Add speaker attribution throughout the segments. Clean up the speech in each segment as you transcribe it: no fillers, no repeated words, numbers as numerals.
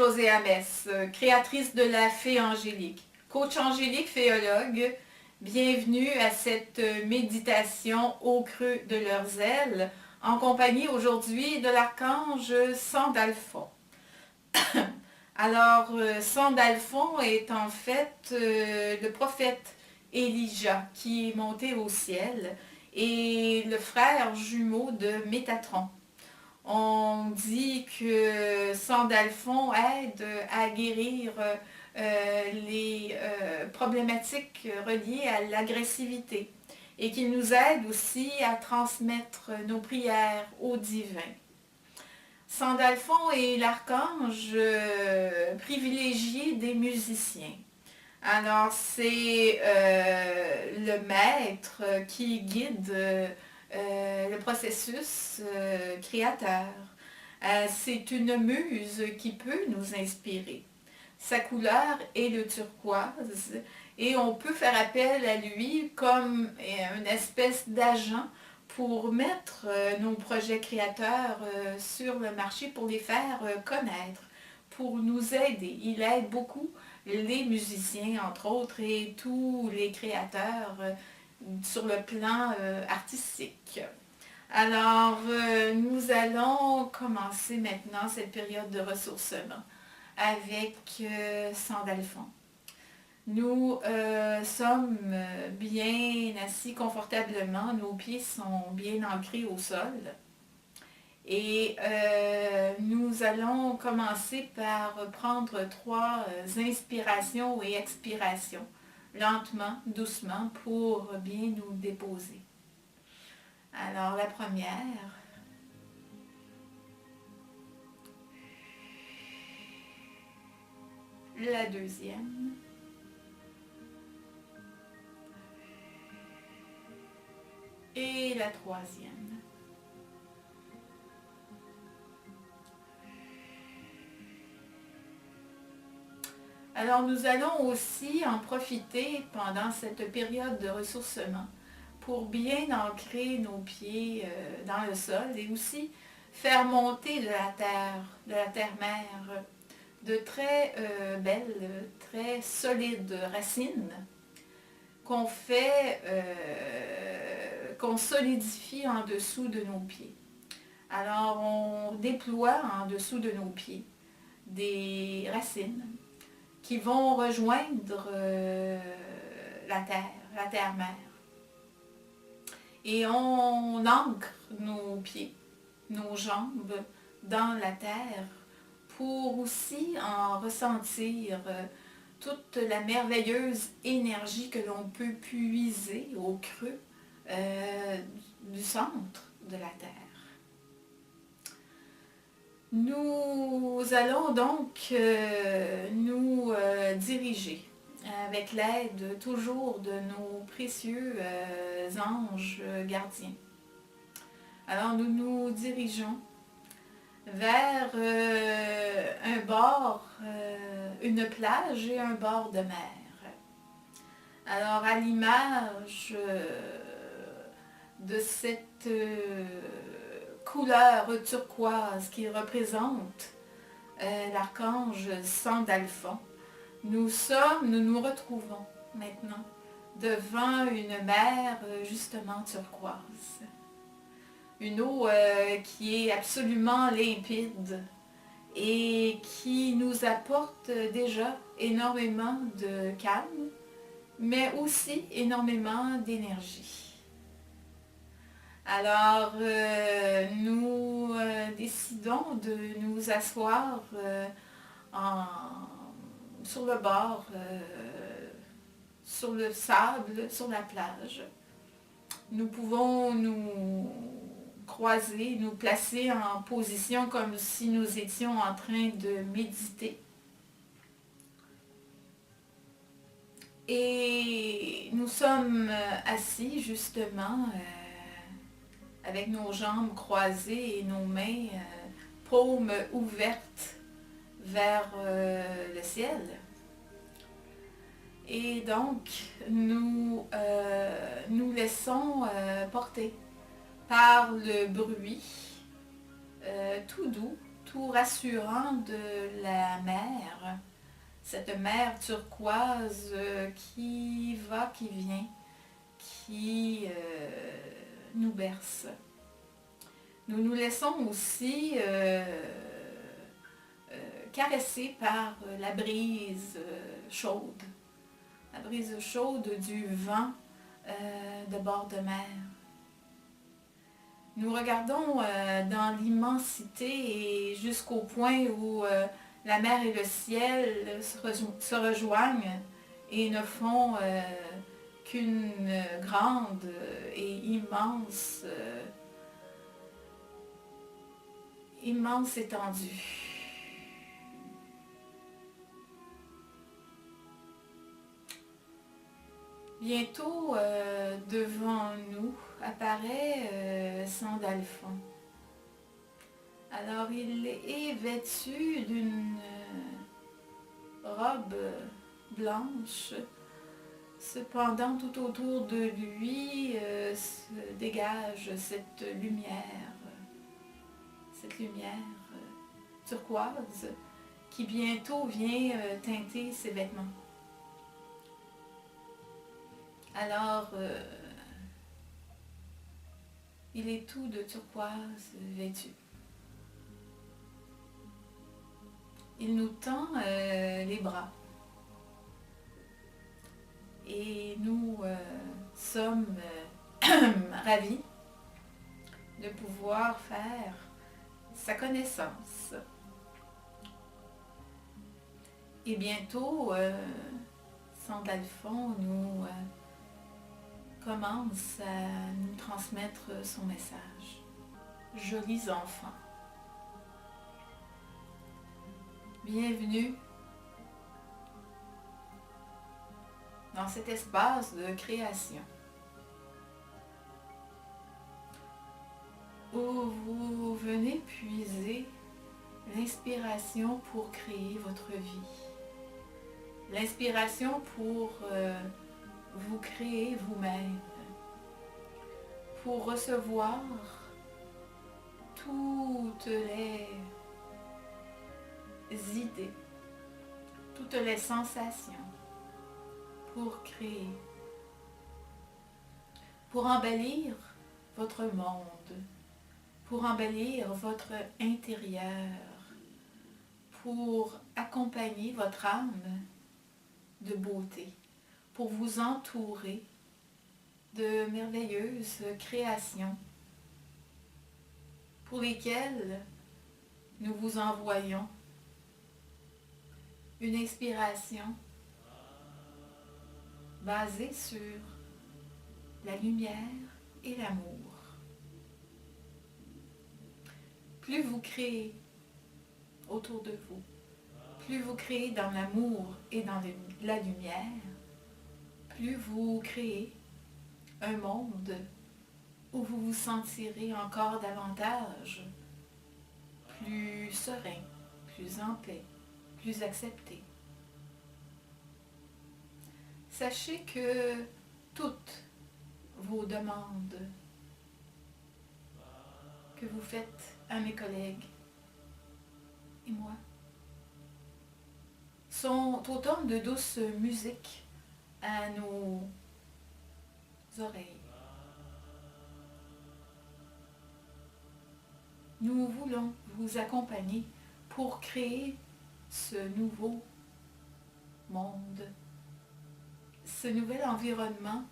Speaker 1: José Amès, créatrice de la Fée Angélique, coach angélique féologue. Bienvenue à cette méditation au creux de leurs ailes, en compagnie aujourd'hui de l'archange Sandalphon. Alors, Sandalphon est en fait le prophète Elijah qui est monté au ciel et le frère jumeau de Métatron. On dit que Sandalphon aide à guérir les problématiques reliées à l'agressivité et qu'il nous aide aussi à transmettre nos prières au divin. Sandalphon est l'archange privilégié des musiciens. Alors, c'est le maître qui guide le processus créateur. C'est une muse qui peut nous inspirer. Sa couleur est le turquoise et on peut faire appel à lui comme une espèce d'agent pour mettre nos projets créateurs sur le marché, pour les faire connaître, pour nous aider. Il aide beaucoup les musiciens, entre autres, et tous les créateurs sur le plan artistique. Alors, nous allons commencer maintenant cette période de ressourcement avec Sandalphon. Nous sommes bien assis confortablement, nos pieds sont bien ancrés au sol. Et nous allons commencer par prendre 3 inspirations et expirations, lentement, doucement, pour bien nous déposer. Alors, la première. La deuxième. Et la troisième. Alors, nous allons aussi en profiter pendant cette période de ressourcement pour bien ancrer nos pieds dans le sol et aussi faire monter de la terre-mère, de très belles, très solides racines qu'on fait, qu'on solidifie en dessous de nos pieds. Alors, on déploie en dessous de nos pieds des racines qui vont rejoindre la terre-mère. Et on ancre nos pieds, nos jambes dans la terre pour aussi en ressentir toute la merveilleuse énergie que l'on peut puiser au creux du centre de la terre. Nous allons donc nous diriger avec l'aide toujours de nos précieux anges gardiens. Alors nous nous dirigeons vers un bord, une plage et un bord de mer. Alors à l'image de cette couleur turquoise qui représente l'archange Sandalphon, nous nous retrouvons maintenant devant une mer justement turquoise. Une eau qui est absolument limpide et qui nous apporte déjà énormément de calme, mais aussi énormément d'énergie. Alors, nous décidons de nous asseoir sur le bord, sur le sable, sur la plage. Nous pouvons nous croiser, nous placer en position comme si nous étions en train de méditer. Et nous sommes assis justement avec nos jambes croisées et nos mains paumes ouvertes vers le ciel. Et donc, nous nous laissons porter par le bruit tout doux, tout tout rassurant de la mer, cette mer turquoise qui va, qui vient, qui nous berce. Nous nous laissons aussi caresser par la brise chaude. La brise chaude du vent de bord de mer. Nous regardons dans l'immensité et jusqu'au point où la mer et le ciel se rejoignent et ne font qu'une grande et immense étendue. Bientôt, devant nous, apparaît Sandalphon. Alors, il est vêtu d'une robe blanche. Cependant, tout autour de lui se dégage cette lumière turquoise qui bientôt vient teinter ses vêtements. Alors, il est tout de turquoise vêtu. Il nous tend les bras. Et nous sommes ravis de pouvoir faire sa connaissance. Et bientôt, Sandalphon nous commence à nous transmettre son message. Jolis enfants, bienvenue dans cet espace de création où vous venez puiser l'inspiration pour créer votre vie, l'inspiration pour vous créer vous-même, pour recevoir toutes les idées, toutes les sensations, pour créer, pour embellir votre monde, pour embellir votre intérieur, pour accompagner votre âme de beauté, pour vous entourer de merveilleuses créations pour lesquelles nous vous envoyons une inspiration basée sur la lumière et l'amour. Plus vous créez autour de vous, plus vous créez dans l'amour et dans la lumière, plus vous créez un monde où vous vous sentirez encore davantage plus serein, plus en paix, plus accepté. Sachez que toutes vos demandes que vous faites à mes collègues et moi sont autant de douce musique à nos oreilles. Nous voulons vous accompagner pour créer ce nouveau monde, ce nouvel environnement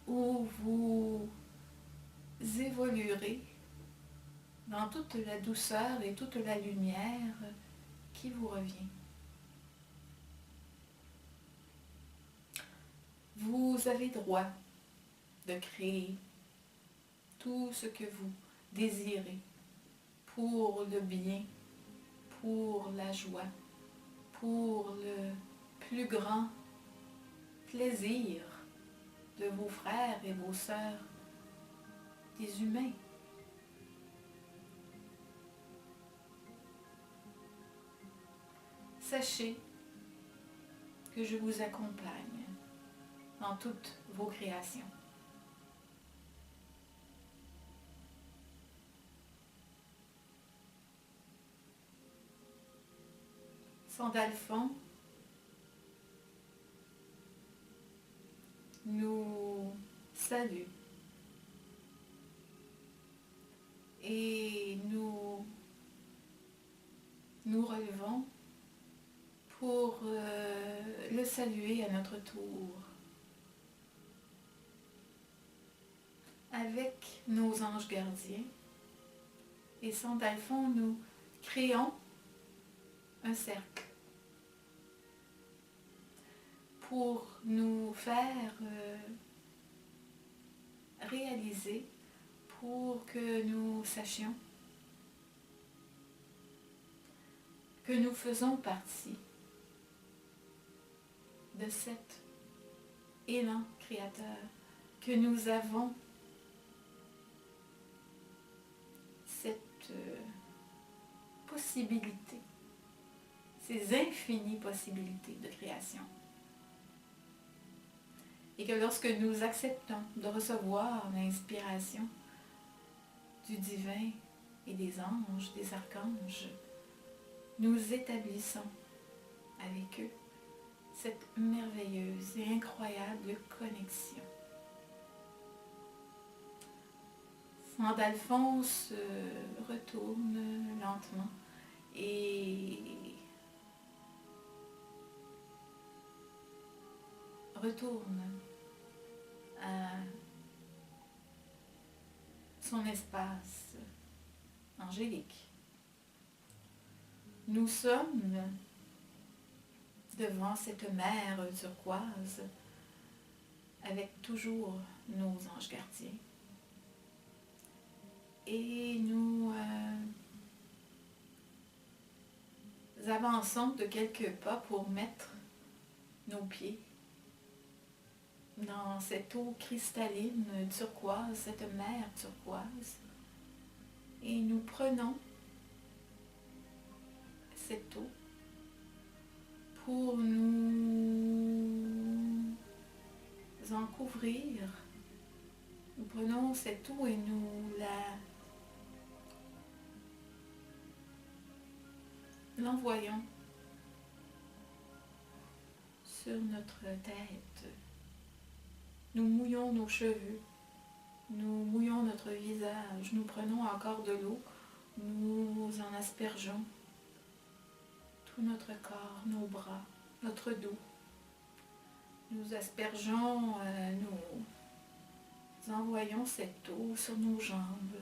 Speaker 1: où vous évoluerez dans toute la douceur et toute la lumière qui vous revient. Vous avez droit de créer tout ce que vous désirez pour le bien, pour la joie, pour le plus grand plaisir de vos frères et vos sœurs, des humains. Sachez que je vous accompagne dans toutes vos créations. Sandalphon nous salue et nous relevons pour le saluer à notre tour avec nos anges gardiens. Et Sandalphon, nous créons un cercle pour nous faire réaliser, pour que nous sachions que nous faisons partie de cet élan créateur, que nous avons cette possibilité, ces infinies possibilités de création. Et que lorsque nous acceptons de recevoir l'inspiration du divin et des anges, des archanges, nous établissons avec eux cette merveilleuse et incroyable connexion. Sandalphon se retourne lentement et retourne à son espace angélique. Nous sommes devant cette mer turquoise avec toujours nos anges gardiens. Et nous avançons de quelques pas pour mettre nos pieds dans cette eau cristalline turquoise, cette mer turquoise. Et nous prenons cette eau pour nous en couvrir. Nous prenons cette eau et nous l'envoyons sur notre tête. Nous mouillons nos cheveux, nous mouillons notre visage, nous prenons encore de l'eau, nous en aspergeons tout notre corps, nos bras, notre dos. Nous aspergeons, nous envoyons cette eau sur nos jambes.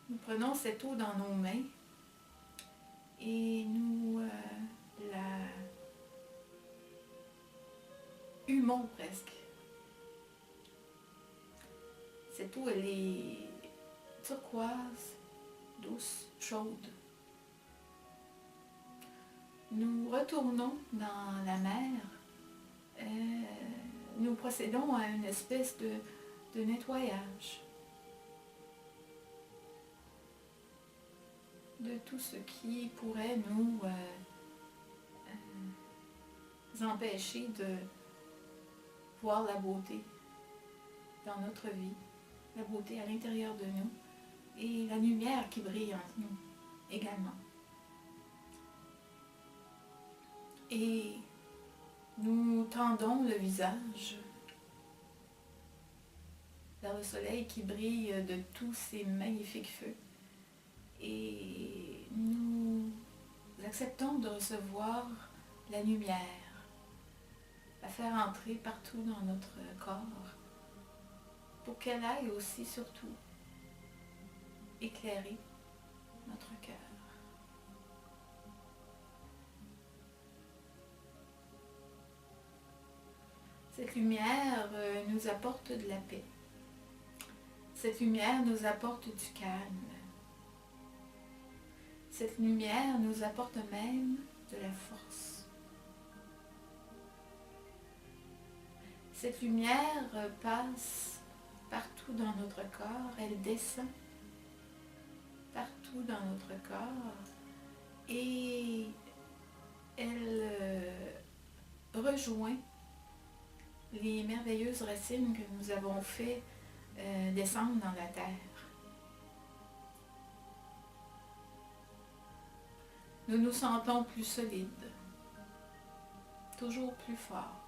Speaker 1: Nous prenons cette eau dans nos mains et nous la humons presque. Cette eau, elle est turquoise, douce, chaude. Nous retournons dans la mer. Nous procédons à une espèce de nettoyage de tout ce qui pourrait nous empêcher de voir la beauté dans notre vie, la beauté à l'intérieur de nous et la lumière qui brille en nous également. Et nous tendons le visage vers le soleil qui brille de tous ces magnifiques feux. Et nous acceptons de recevoir la lumière, la faire entrer partout dans notre corps, pour qu'elle aille aussi surtout éclairer notre cœur. Cette lumière nous apporte de la paix. Cette lumière nous apporte du calme. Cette lumière nous apporte même de la force. Cette lumière passe partout dans notre corps, elle descend partout dans notre corps et elle rejoint les merveilleuses racines que nous avons fait descendre dans la terre. nous nous sentons plus solides, toujours plus forts,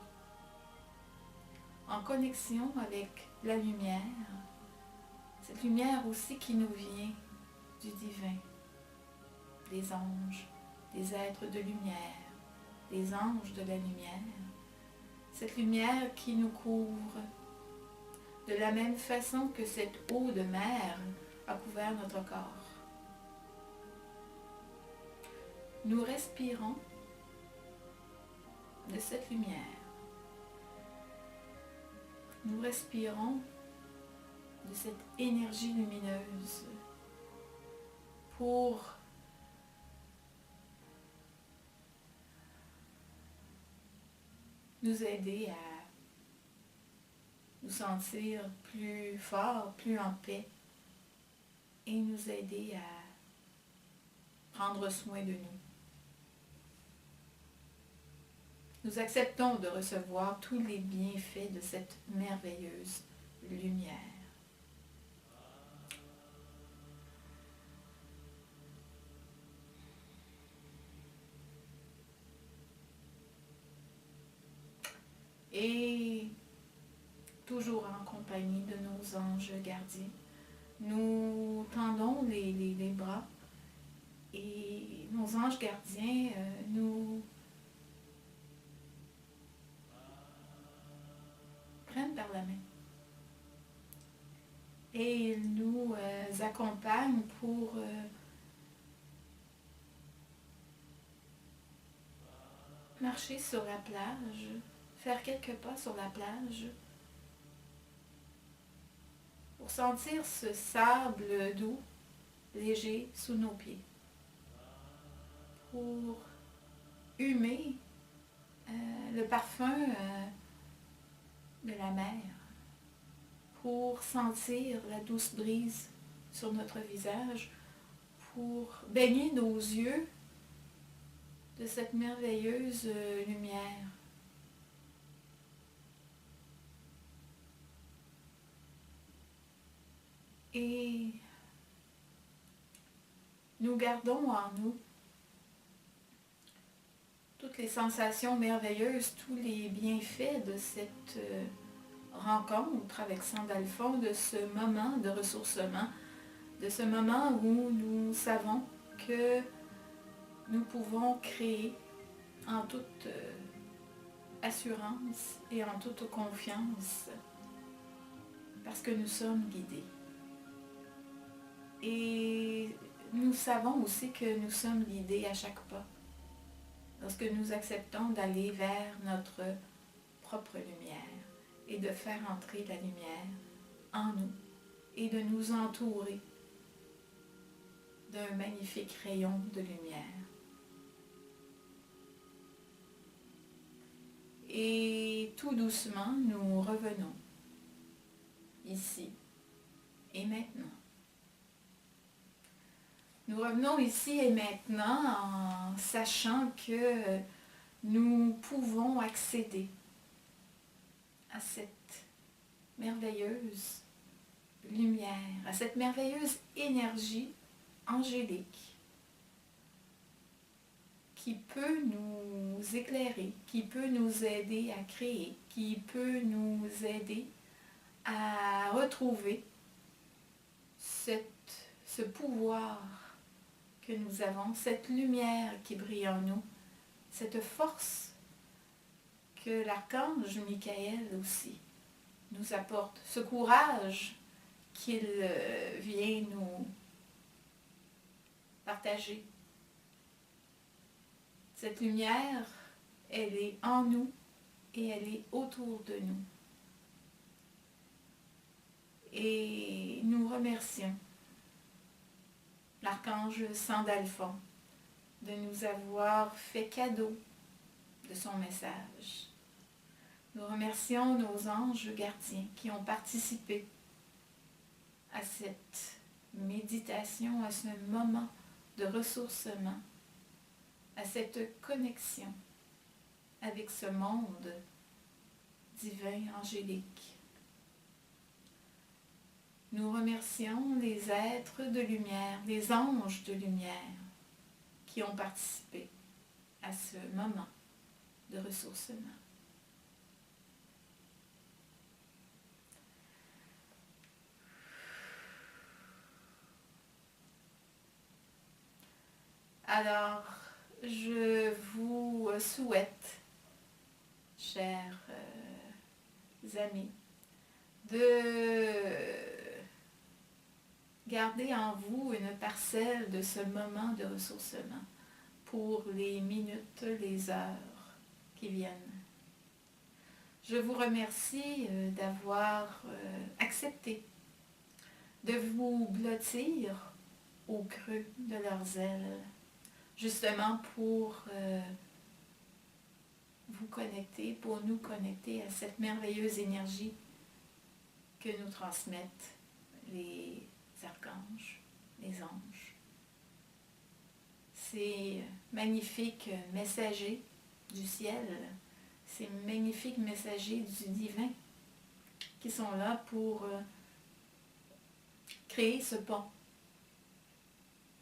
Speaker 1: en connexion avec la lumière, cette lumière aussi qui nous vient du divin, des anges, des êtres de lumière, des anges de la lumière, cette lumière qui nous couvre de la même façon que cette eau de mer a couvert notre corps. Nous respirons de cette lumière. Nous respirons de cette énergie lumineuse pour nous aider à nous sentir plus forts, plus en paix et nous aider à prendre soin de nous. Nous acceptons de recevoir tous les bienfaits de cette merveilleuse lumière. Et toujours en compagnie de nos anges gardiens, nous tendons les bras et nos anges gardiens nous prennent par la main et ils nous accompagnent pour marcher sur la plage, faire quelques pas sur la plage, pour sentir ce sable doux, léger sous nos pieds, pour humer le parfum de la mer, pour sentir la douce brise sur notre visage, pour baigner nos yeux de cette merveilleuse lumière. Et nous gardons en nous toutes les sensations merveilleuses, tous les bienfaits de cette rencontre avec Sandalphon, de ce moment de ressourcement, de ce moment où nous savons que nous pouvons créer en toute assurance et en toute confiance parce que nous sommes guidés. Et nous savons aussi que nous sommes guidés à chaque pas lorsque nous acceptons d'aller vers notre propre lumière et de faire entrer la lumière en nous et de nous entourer d'un magnifique rayon de lumière. Et tout doucement, nous revenons ici et maintenant. Nous revenons ici et maintenant en sachant que nous pouvons accéder à cette merveilleuse lumière, à cette merveilleuse énergie angélique qui peut nous éclairer, qui peut nous aider à créer, qui peut nous aider à retrouver ce pouvoir que nous avons, cette lumière qui brille en nous, cette force que l'archange Michael aussi nous apporte, ce courage qu'il vient nous partager. Cette lumière, elle est en nous et elle est autour de nous. Et nous remercions l'archange Sandalphon de nous avoir fait cadeau de son message. Nous remercions nos anges gardiens qui ont participé à cette méditation, à ce moment de ressourcement, à cette connexion avec ce monde divin, angélique. Nous remercions les êtres de lumière, les anges de lumière, qui ont participé à ce moment de ressourcement. Alors, je vous souhaite, chers amis, de garder en vous une parcelle de ce moment de ressourcement pour les minutes, les heures qui viennent. Je vous remercie d'avoir accepté de vous blottir au creux de leurs ailes, justement pour vous connecter, pour nous connecter à cette merveilleuse énergie que nous transmettent les archanges, les anges. Ces magnifiques messagers du ciel, ces magnifiques messagers du divin qui sont là pour créer ce pont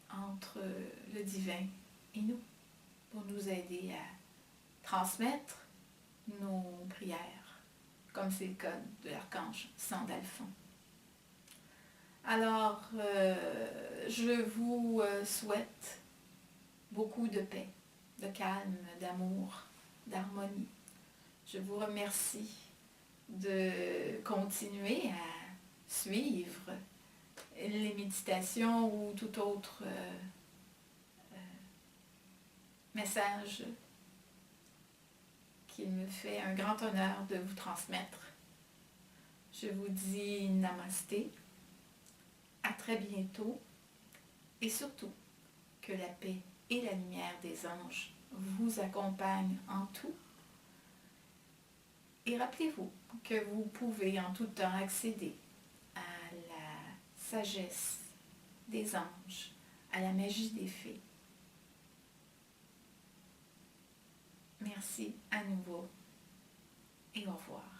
Speaker 1: entre le divin et nous, pour nous aider à transmettre nos prières, comme c'est le cas de l'archange Sandalphon. Alors, je vous souhaite beaucoup de paix, de calme, d'amour, d'harmonie. Je vous remercie de continuer à suivre les méditations ou tout autre message qu'il me fait un grand honneur de vous transmettre. Je vous dis namasté, à très bientôt et surtout que la paix et la lumière des anges vous accompagnent en tout. Et rappelez-vous que vous pouvez en tout temps accéder à la sagesse des anges, à la magie des fées. Merci à nouveau et au revoir.